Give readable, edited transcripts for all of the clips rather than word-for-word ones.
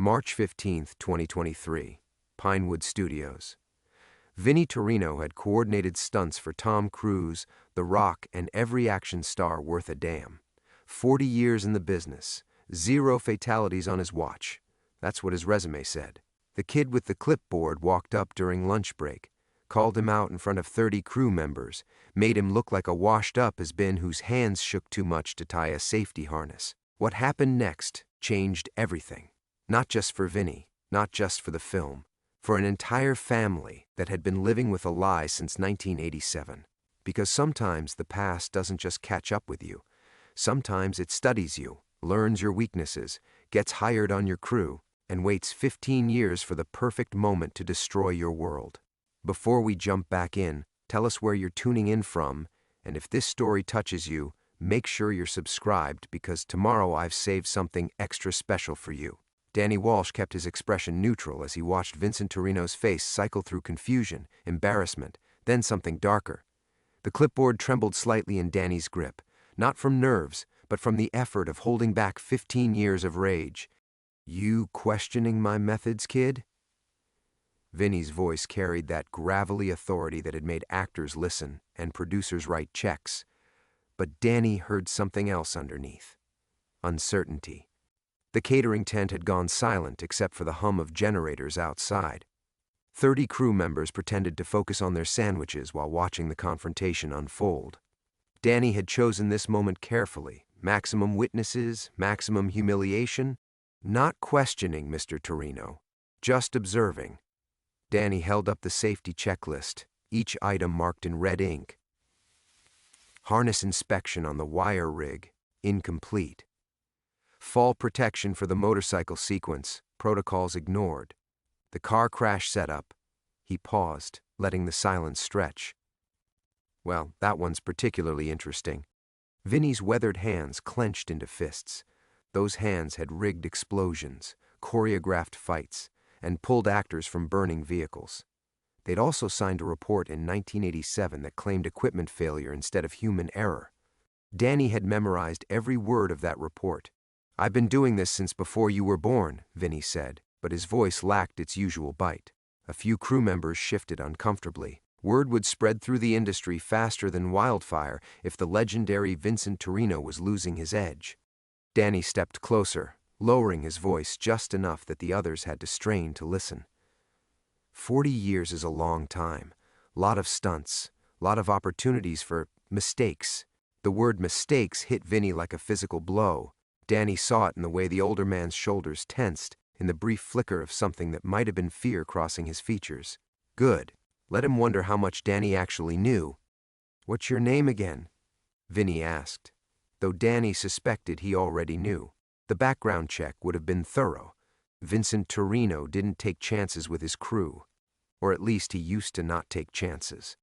March 15, 2023, Pinewood Studios. Vinnie Torino had coordinated stunts for Tom Cruise, The Rock, and every action star worth a damn. 40 years in the business, 0 fatalities on his watch. That's what his resume said. The kid with the clipboard walked up during lunch break, called him out in front of 30 crew members, made him look like a washed-up has-been whose hands shook too much to tie a safety harness. What happened next changed everything. Not just for Vinnie, not just for the film, for an entire family that had been living with a lie since 1987. Because sometimes the past doesn't just catch up with you. Sometimes it studies you, learns your weaknesses, gets hired on your crew, and waits 15 years for the perfect moment to destroy your world. Before we jump back in, tell us where you're tuning in from, and if this story touches you, make sure you're subscribed because tomorrow I've saved something extra special for you. Danny Walsh kept his expression neutral as he watched Vincent Torino's face cycle through confusion, embarrassment, then something darker. The clipboard trembled slightly in Danny's grip, not from nerves, but from the effort of holding back 15 years of rage. "You questioning my methods, kid?" Vinnie's voice carried that gravelly authority that had made actors listen and producers write checks. But Danny heard something else underneath. Uncertainty. The catering tent had gone silent except for the hum of generators outside. 30 crew members pretended to focus on their sandwiches while watching the confrontation unfold. Danny had chosen this moment carefully. Maximum witnesses, maximum humiliation. Not questioning Mr. Torino, just observing. Danny held up the safety checklist, each item marked in red ink. Harness inspection on the wire rig, incomplete. Fall protection for the motorcycle sequence, protocols ignored. The car crash setup. He paused, letting the silence stretch. Well, that one's particularly interesting. Vinnie's weathered hands clenched into fists. Those hands had rigged explosions, choreographed fights, and pulled actors from burning vehicles. They'd also signed a report in 1987 that claimed equipment failure instead of human error. Danny had memorized every word of that report. "I've been doing this since before you were born," Vinnie said, but his voice lacked its usual bite. A few crew members shifted uncomfortably. Word would spread through the industry faster than wildfire if the legendary Vincent Torino was losing his edge. Danny stepped closer, lowering his voice just enough that the others had to strain to listen. 40 years is a long time. Lot of stunts, lot of opportunities for mistakes. The word mistakes hit Vinnie like a physical blow. Danny saw it in the way the older man's shoulders tensed, in the brief flicker of something that might have been fear crossing his features. Good. Let him wonder how much Danny actually knew. "What's your name again?" Vinnie asked, though Danny suspected he already knew. The background check would have been thorough. Vincent Torino didn't take chances with his crew, or at least he used to not take chances.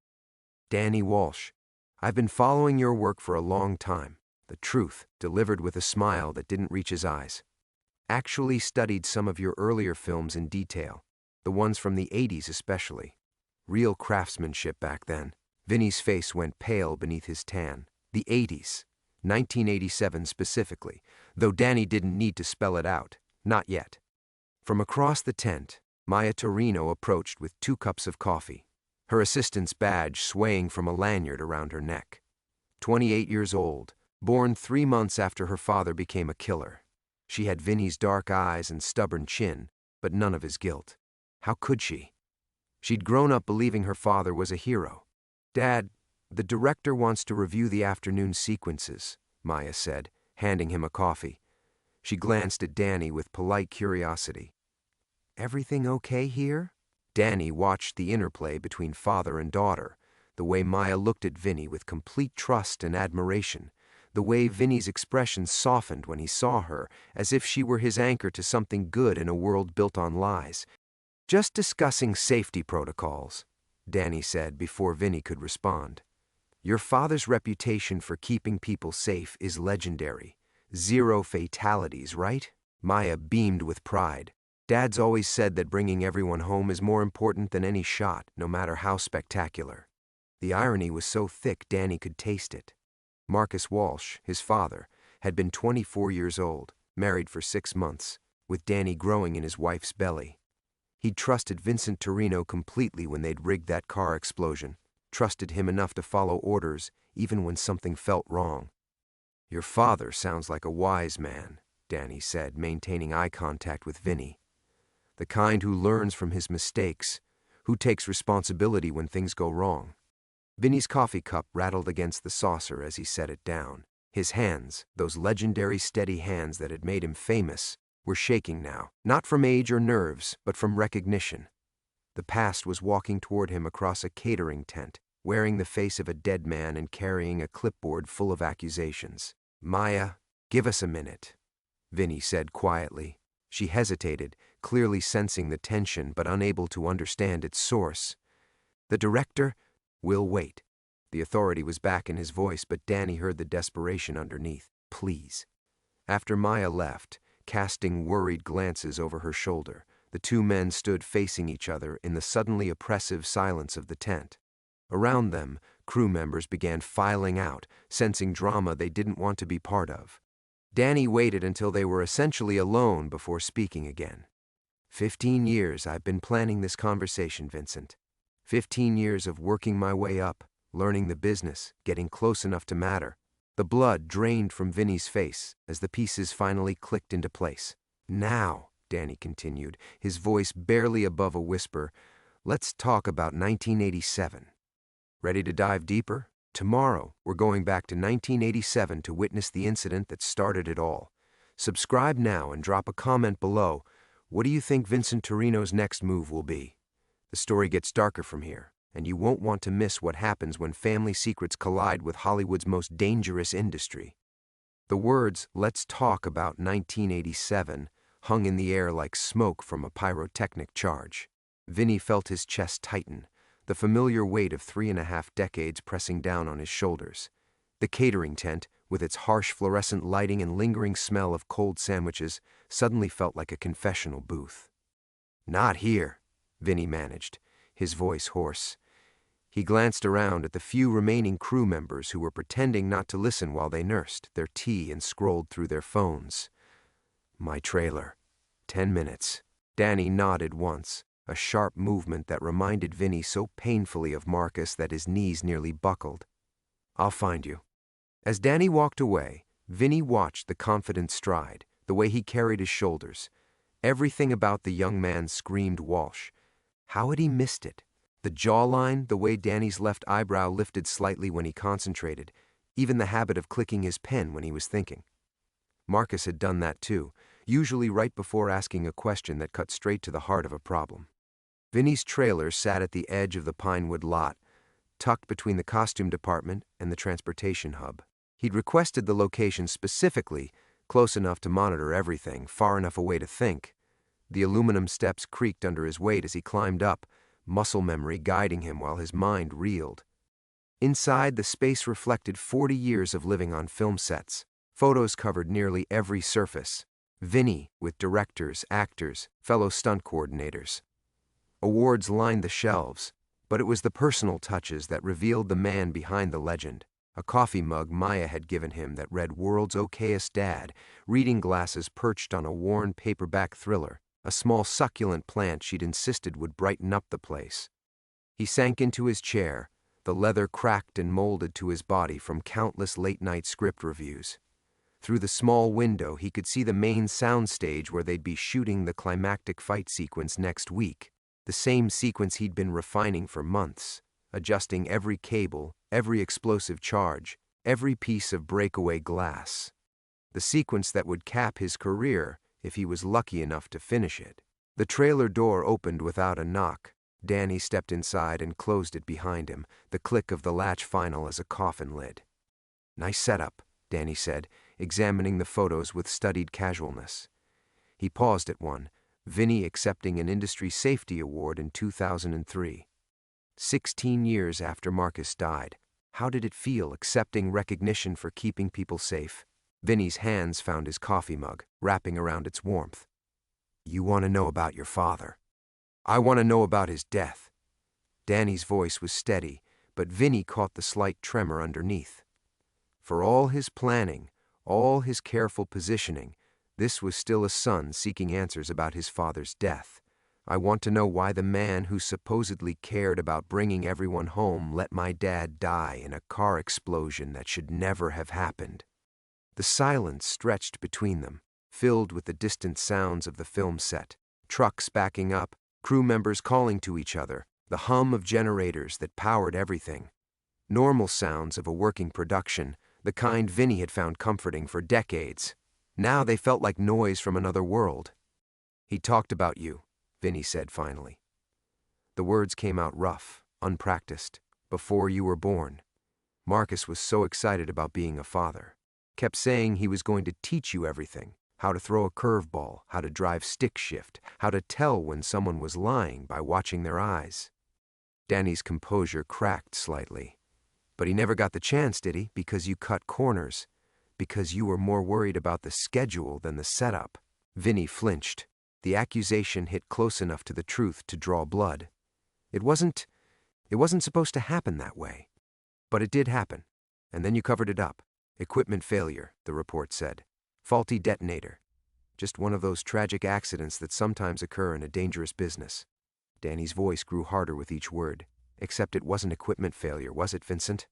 "Danny Walsh. I've been following your work for a long time." The truth, delivered with a smile that didn't reach his eyes. "Actually studied some of your earlier films in detail, the ones from the 80s especially. Real craftsmanship back then." Vinnie's face went pale beneath his tan. The 80s. 1987 specifically, though Danny didn't need to spell it out. Not yet. From across the tent, Maya Torino approached with 2 cups of coffee, her assistant's badge swaying from a lanyard around her neck. 28 years old, born 3 months after her father became a killer. She had Vinnie's dark eyes and stubborn chin, but none of his guilt. How could she? She'd grown up believing her father was a hero. "Dad, the director wants to review the afternoon sequences," Maya said, handing him a coffee. She glanced at Danny with polite curiosity. "Everything okay here?" Danny watched the interplay between father and daughter, the way Maya looked at Vinnie with complete trust and admiration, the way Vinnie's expression softened when he saw her, as if she were his anchor to something good in a world built on lies. "Just discussing safety protocols," Danny said before Vinnie could respond. "Your father's reputation for keeping people safe is legendary. 0 fatalities, right?" Maya beamed with pride. "Dad's always said that bringing everyone home is more important than any shot, no matter how spectacular." The irony was so thick Danny could taste it. Marcus Walsh, his father, had been 24 years old, married for 6 months. with Danny growing in his wife's belly. He'd trusted Vincent Torino completely when they'd rigged that car explosion, trusted him enough to follow orders even when something felt wrong. "Your father sounds like a wise man," Danny said, maintaining eye contact with Vinny. "The kind who learns from his mistakes, who takes responsibility when things go wrong." Vinny's coffee cup rattled against the saucer as he set it down. His hands, those legendary steady hands that had made him famous, were shaking now, not from age or nerves, but from recognition. The past was walking toward him across a catering tent, wearing the face of a dead man and carrying a clipboard full of accusations. "Maya, give us a minute," Vinny said quietly. She hesitated, clearly sensing the tension but unable to understand its source. "The director will wait." The authority was back in his voice, but Danny heard the desperation underneath. "Please." After Maya left, casting worried glances over her shoulder, the two men stood facing each other in the suddenly oppressive silence of the tent. Around them, crew members began filing out, sensing drama they didn't want to be part of. Danny waited until they were essentially alone before speaking again. 15 years I've been planning this conversation, Vincent. 15 years of working my way up, learning the business, getting close enough to matter. The blood drained from Vinny's face as the pieces finally clicked into place. "Now," Danny continued, his voice barely above a whisper, "let's talk about 1987. Ready to dive deeper? Tomorrow, we're going back to 1987 to witness the incident that started it all. Subscribe now and drop a comment below. What do you think Vincent Torino's next move will be? The story gets darker from here, and you won't want to miss what happens when family secrets collide with Hollywood's most dangerous industry." The words, "let's talk about 1987, hung in the air like smoke from a pyrotechnic charge. Vinny felt his chest tighten, the familiar weight of 3.5 decades pressing down on his shoulders. The catering tent, with its harsh fluorescent lighting and lingering smell of cold sandwiches, suddenly felt like a confessional booth. "Not here," Vinny managed, his voice hoarse. He glanced around at the few remaining crew members who were pretending not to listen while they nursed their tea and scrolled through their phones. "My trailer. 10 minutes. Danny nodded once, a sharp movement that reminded Vinny so painfully of Marcus that his knees nearly buckled. "I'll find you." As Danny walked away, Vinny watched the confident stride, the way he carried his shoulders. Everything about the young man screamed Walsh. How had he missed it? The jawline, the way Danny's left eyebrow lifted slightly when he concentrated, even the habit of clicking his pen when he was thinking. Marcus had done that too, usually right before asking a question that cut straight to the heart of a problem. Vinny's trailer sat at the edge of the Pinewood lot, tucked between the costume department and the transportation hub. He'd requested the location specifically, close enough to monitor everything, far enough away to think. The aluminum steps creaked under his weight as he climbed up, muscle memory guiding him while his mind reeled. Inside, the space reflected 40 years of living on film sets. Photos covered nearly every surface. Vinny, with directors, actors, fellow stunt coordinators. Awards lined the shelves, but it was the personal touches that revealed the man behind the legend. A coffee mug Maya had given him that read "World's Okayest Dad," reading glasses perched on a worn paperback thriller, a small succulent plant she'd insisted would brighten up the place. He sank into his chair, the leather cracked and molded to his body from countless late-night script reviews. Through the small window, he could see the main soundstage where they'd be shooting the climactic fight sequence next week, the same sequence he'd been refining for months, adjusting every cable, every explosive charge, every piece of breakaway glass. The sequence that would cap his career if he was lucky enough to finish it. The trailer door opened without a knock. Danny stepped inside and closed it behind him, the click of the latch final as a coffin lid. "Nice setup," Danny said, examining the photos with studied casualness. He paused at one, Vinny accepting an industry safety award in 2003. 16 years after Marcus died, how did it feel accepting recognition for keeping people safe? Vinny's hands found his coffee mug, wrapping around its warmth. "You want to know about your father. I want to know about his death." Danny's voice was steady, but Vinny caught the slight tremor underneath. For all his planning, all his careful positioning, This was still a son seeking answers about his father's death. I want to know why the man who supposedly cared about bringing everyone home let my dad die in a car explosion that should never have happened. The silence stretched between them, filled with the distant sounds of the film set, trucks backing up, crew members calling to each other, the hum of generators that powered everything. Normal sounds of a working production, the kind Vinny had found comforting for decades. Now they felt like noise from another world. "He talked about you," Vinny said finally. The words came out rough, unpracticed, before you were born. Marcus was so excited about being a father. Kept saying he was going to teach you everything. How to throw a curveball, how to drive stick shift, how to tell when someone was lying by watching their eyes. Danny's composure cracked slightly. "But he never got the chance, did he? Because you cut corners. Because you were more worried about the schedule than the setup." Vinny flinched. The accusation hit close enough to the truth to draw blood. It wasn't supposed to happen that way. But it did happen. And then you covered it up. "Equipment failure," the report said. "Faulty detonator. Just one of those tragic accidents that sometimes occur in a dangerous business." Danny's voice grew harder with each word. "Except it wasn't equipment failure, was it, Vincent?"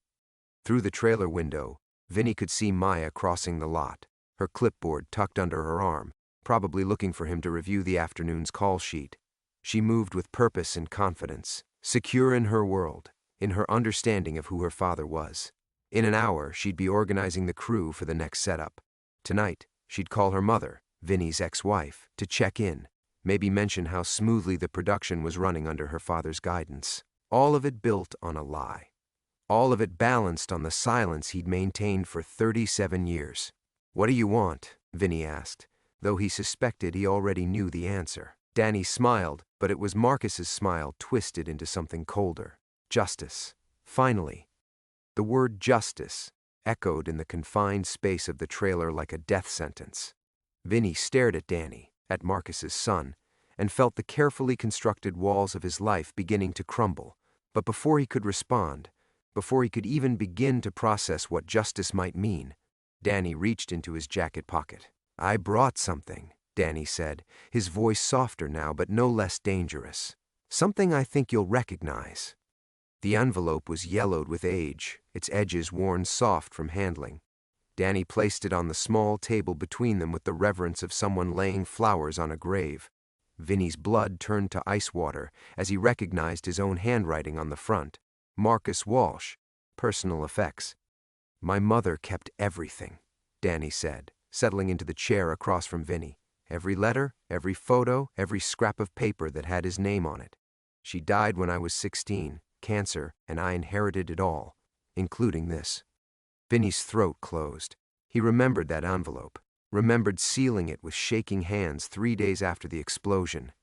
Through the trailer window, Vinny could see Maya crossing the lot, her clipboard tucked under her arm, probably looking for him to review the afternoon's call sheet. She moved with purpose and confidence, secure in her world, in her understanding of who her father was. In an hour, she'd be organizing the crew for the next setup. Tonight, she'd call her mother, Vinny's ex-wife, to check in, maybe mention how smoothly the production was running under her father's guidance. All of it built on a lie. All of it balanced on the silence he'd maintained for 37 years. "What do you want?" Vinny asked, though he suspected he already knew the answer. Danny smiled, but it was Marcus's smile twisted into something colder. "Justice." Finally. The word justice echoed in the confined space of the trailer like a death sentence. Vinny stared at Danny, at Marcus's son, and felt the carefully constructed walls of his life beginning to crumble. But before he could respond, before he could even begin to process what justice might mean, Danny reached into his jacket pocket. "I brought something," Danny said, his voice softer now but no less dangerous. "Something I think you'll recognize." The envelope was yellowed with age, its edges worn soft from handling. Danny placed it on the small table between them with the reverence of someone laying flowers on a grave. Vinny's blood turned to ice water as he recognized his own handwriting on the front. Marcus Walsh, personal effects. "My mother kept everything," Danny said, settling into the chair across from Vinny. "Every letter, every photo, every scrap of paper that had his name on it. She died when I was 16, cancer, and I inherited it all, including this." Vinny's throat closed. He remembered that envelope, remembered sealing it with shaking hands 3 days after the explosion.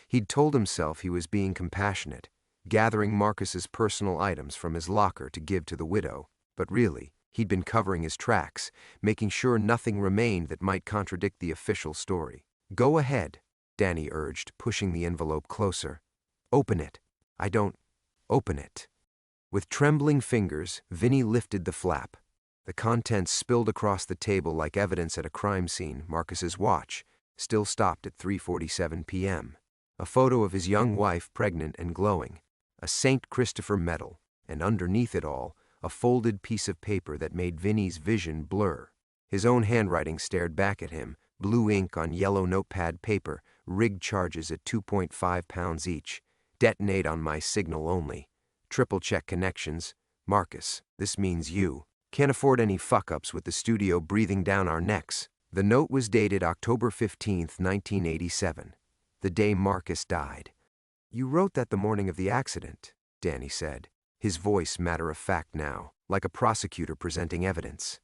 He'd told himself he was being compassionate, gathering Marcus's personal items from his locker to give to the widow, but really, he'd been covering his tracks, making sure nothing remained that might contradict the official story. "Go ahead," Danny urged, pushing the envelope closer. "Open it." Open it." With trembling fingers, Vinny lifted the flap. The contents spilled across the table like evidence at a crime scene. Marcus's watch, still stopped at 3:47 p.m. A photo of his young wife, pregnant and glowing. A St. Christopher medal, and underneath it all, a folded piece of paper that made Vinny's vision blur. His own handwriting stared back at him, blue ink on yellow notepad paper, rigged charges at 2.5 pounds each. "Detonate on my signal only. Triple-check connections. Marcus, this means you. Can't afford any fuck-ups with the studio breathing down our necks." The note was dated October 15th, 1987, the day Marcus died. "You wrote that the morning of the accident," Danny said, his voice matter-of-fact now, like a prosecutor presenting evidence.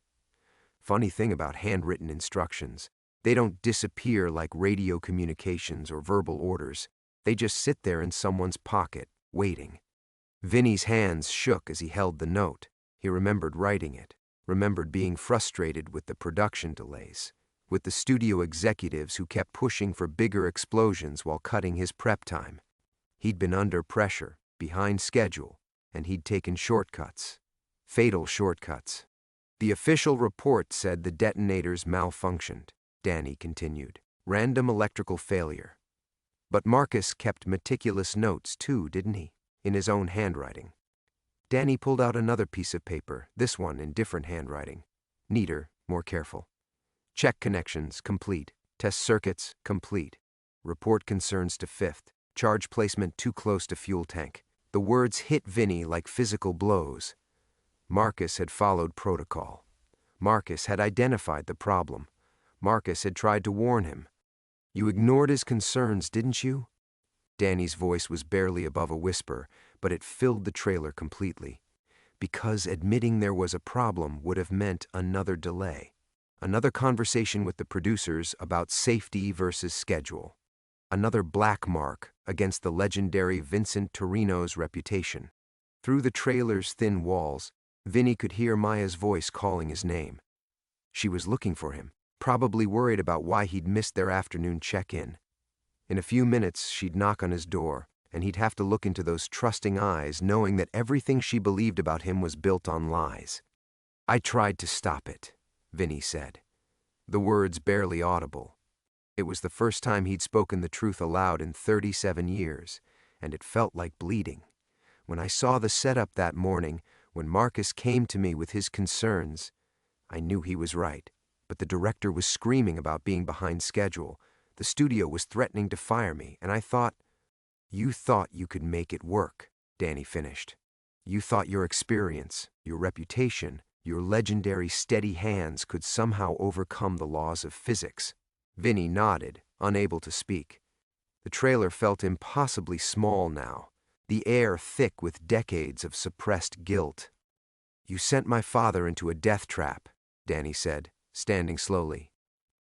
Funny thing about handwritten instructions. They don't disappear like radio communications or verbal orders. They just sit there in someone's pocket, waiting. Vinny's hands shook as he held the note. He remembered writing it, remembered being frustrated with the production delays, with the studio executives who kept pushing for bigger explosions while cutting his prep time. He'd been under pressure, behind schedule, and he'd taken shortcuts. Fatal shortcuts. The official report said the detonators malfunctioned. Danny continued. Random electrical failure. But Marcus kept meticulous notes too, didn't he? In his own handwriting. Danny pulled out another piece of paper, this one in different handwriting. Neater, more careful. Check connections, complete. Test circuits, complete. Report concerns to 5th. Charge placement too close to fuel tank. The words hit Vinny like physical blows. Marcus had followed protocol. Marcus had identified the problem. Marcus had tried to warn him. You ignored his concerns, didn't you? Danny's voice was barely above a whisper, but it filled the trailer completely. Because admitting there was a problem would have meant another delay. Another conversation with the producers about safety versus schedule. Another black mark against the legendary Vincent Torino's reputation. Through the trailer's thin walls, Vinny could hear Maya's voice calling his name. She was looking for him, probably worried about why he'd missed their afternoon check-in. In a few minutes, she'd knock on his door, and he'd have to look into those trusting eyes, knowing that everything she believed about him was built on lies. I tried to stop it, Vinny said. The words barely audible. It was the first time he'd spoken the truth aloud in 37 years, and it felt like bleeding. When I saw the setup that morning, when Marcus came to me with his concerns, I knew he was right, but the director was screaming about being behind schedule. The studio was threatening to fire me, and I thought, you thought you could make it work, Danny finished. You thought your experience, your reputation, your legendary steady hands could somehow overcome the laws of physics. Vinny nodded, unable to speak. The trailer felt impossibly small now, the air thick with decades of suppressed guilt. You sent my father into a death trap, Danny said, standing slowly.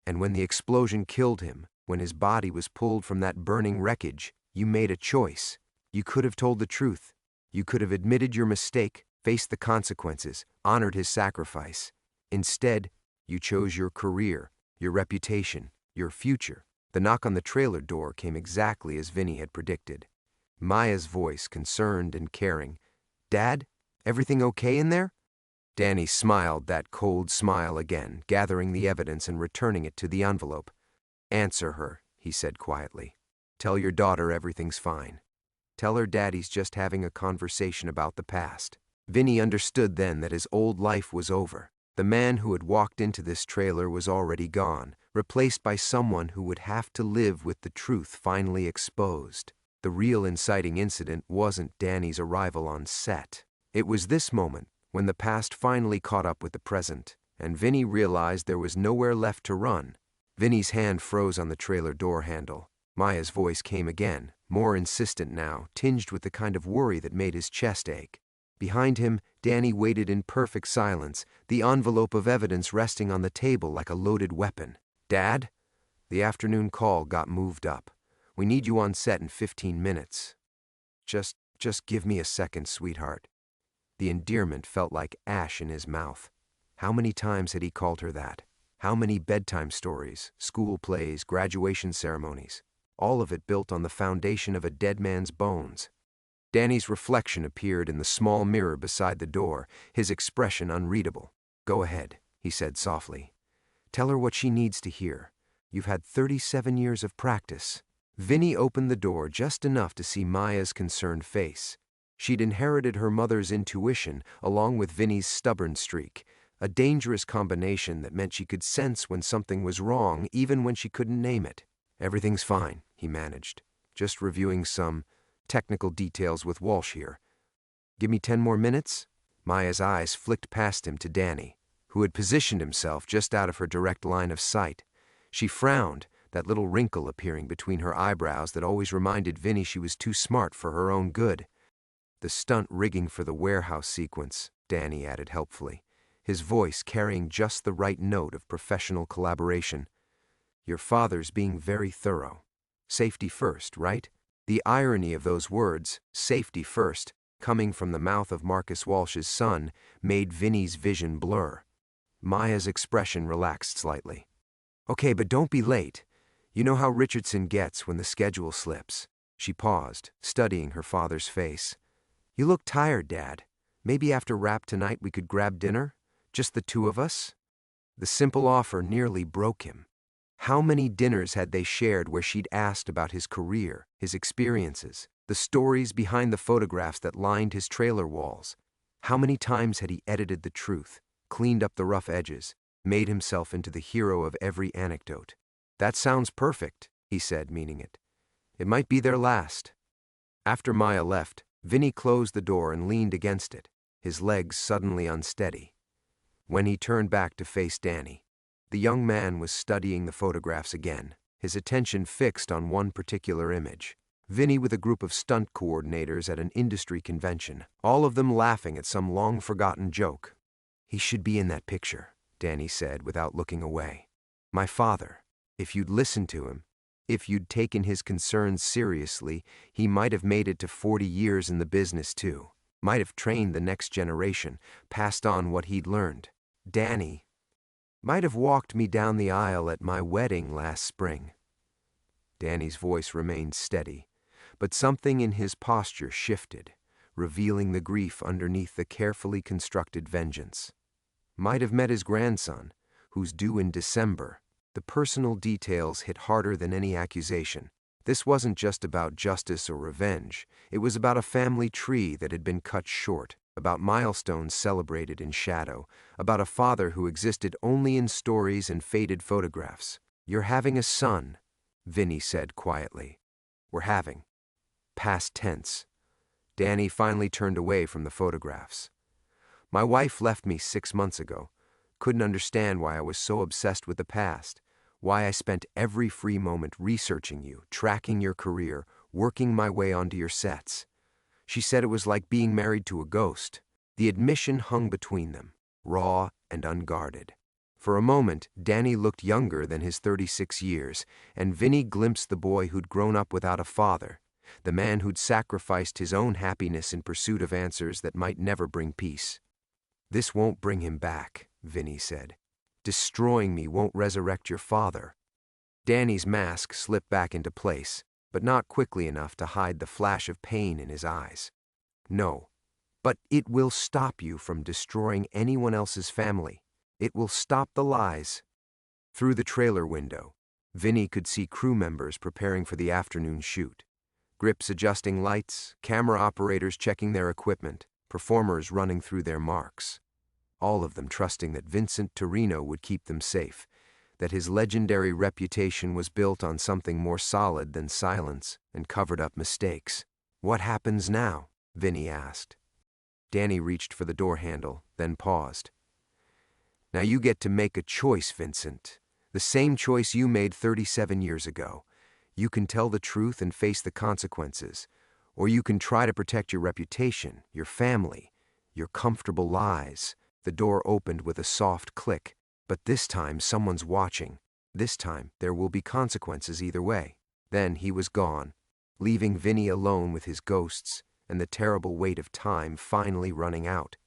And when the explosion killed him, when his body was pulled from that burning wreckage, you made a choice. You could have told the truth. You could have admitted your mistake, faced the consequences, honored his sacrifice. Instead, you chose your career, your reputation, your future. The knock on the trailer door came exactly as Vinny had predicted. Maya's voice, concerned and caring. Dad, everything okay in there? Danny smiled that cold smile again, gathering the evidence and returning it to the envelope. Answer her, he said quietly. Tell your daughter everything's fine. Tell her Daddy's just having a conversation about the past. Vinny understood then that his old life was over. The man who had walked into this trailer was already gone, replaced by someone who would have to live with the truth finally exposed. The real inciting incident wasn't Danny's arrival on set. It was this moment, when the past finally caught up with the present, and Vinny realized there was nowhere left to run. Vinny's hand froze on the trailer door handle. Maya's voice came again, more insistent now, tinged with the kind of worry that made his chest ache. Behind him, Danny waited in perfect silence, the envelope of evidence resting on the table like a loaded weapon. Dad? The afternoon call got moved up. We need you on set in 15 minutes. Just give me a second, sweetheart. The endearment felt like ash in his mouth. How many times had he called her that? How many bedtime stories, school plays, graduation ceremonies? All of it built on the foundation of a dead man's bones. Danny's reflection appeared in the small mirror beside the door, his expression unreadable. Go ahead, he said softly. Tell her what she needs to hear. You've had 37 years of practice. Vinny opened the door just enough to see Maya's concerned face. She'd inherited her mother's intuition along with Vinny's stubborn streak, a dangerous combination that meant she could sense when something was wrong even when she couldn't name it. Everything's fine, he managed. Just reviewing some technical details with Walsh here. Give me 10 more minutes? Maya's eyes flicked past him to Danny, who had positioned himself just out of her direct line of sight. She frowned, that little wrinkle appearing between her eyebrows that always reminded Vinny she was too smart for her own good. The stunt rigging for the warehouse sequence, Danny added helpfully, his voice carrying just the right note of professional collaboration. Your father's being very thorough. Safety first, right? The irony of those words, safety first, coming from the mouth of Marcus Walsh's son, made Vinny's vision blur. Maya's expression relaxed slightly. Okay, but don't be late. You know how Richardson gets when the schedule slips. She paused, studying her father's face. You look tired, Dad. Maybe after wrap tonight we could grab dinner? Just the two of us? The simple offer nearly broke him. How many dinners had they shared where she'd asked about his career, his experiences, the stories behind the photographs that lined his trailer walls? How many times had he edited the truth, cleaned up the rough edges, made himself into the hero of every anecdote? "That sounds perfect," he said, meaning it. "It might be their last." After Maya left, Vinny closed the door and leaned against it, his legs suddenly unsteady. When he turned back to face Danny, the young man was studying the photographs again, his attention fixed on one particular image. Vinny with a group of stunt coordinators at an industry convention, all of them laughing at some long-forgotten joke. "He should be in that picture," Danny said without looking away. "My father, if you'd listened to him, if you'd taken his concerns seriously, he might have made it to 40 years in the business too. Might have trained the next generation, passed on what he'd learned. Danny might have walked me down the aisle at my wedding last spring." Danny's voice remained steady, but something in his posture shifted, revealing the grief underneath the carefully constructed vengeance. Might have met his grandson, who's due in December. The personal details hit harder than any accusation. This wasn't just about justice or revenge. It was about a family tree that had been cut short, about milestones celebrated in shadow, about a father who existed only in stories and faded photographs. "You're having a son," Vinny said quietly. "We're having." Past tense. Danny finally turned away from the photographs. "My wife left me 6 months ago. Couldn't understand why I was so obsessed with the past, why I spent every free moment researching you, tracking your career, working my way onto your sets. She said it was like being married to a ghost." The admission hung between them, raw and unguarded. For a moment, Danny looked younger than his 36 years, and Vinny glimpsed the boy who'd grown up without a father, the man who'd sacrificed his own happiness in pursuit of answers that might never bring peace. "This won't bring him back," Vinny said. "Destroying me won't resurrect your father." Danny's mask slipped back into place, but not quickly enough to hide the flash of pain in his eyes. "No, but it will stop you from destroying anyone else's family. It will stop the lies." Through the trailer window, Vinny could see crew members preparing for the afternoon shoot. Grips adjusting lights, camera operators checking their equipment, performers running through their marks. All of them trusting that Vincent Torino would keep them safe, that his legendary reputation was built on something more solid than silence and covered-up mistakes. "What happens now?" Vinny asked. Danny reached for the door handle, then paused. "Now you get to make a choice, Vincent. The same choice you made 37 years ago. You can tell the truth and face the consequences, or you can try to protect your reputation, your family, your comfortable lies." The door opened with a soft click, but this time someone's watching. This time there will be consequences either way. Then he was gone, leaving Vinny alone with his ghosts and the terrible weight of time finally running out.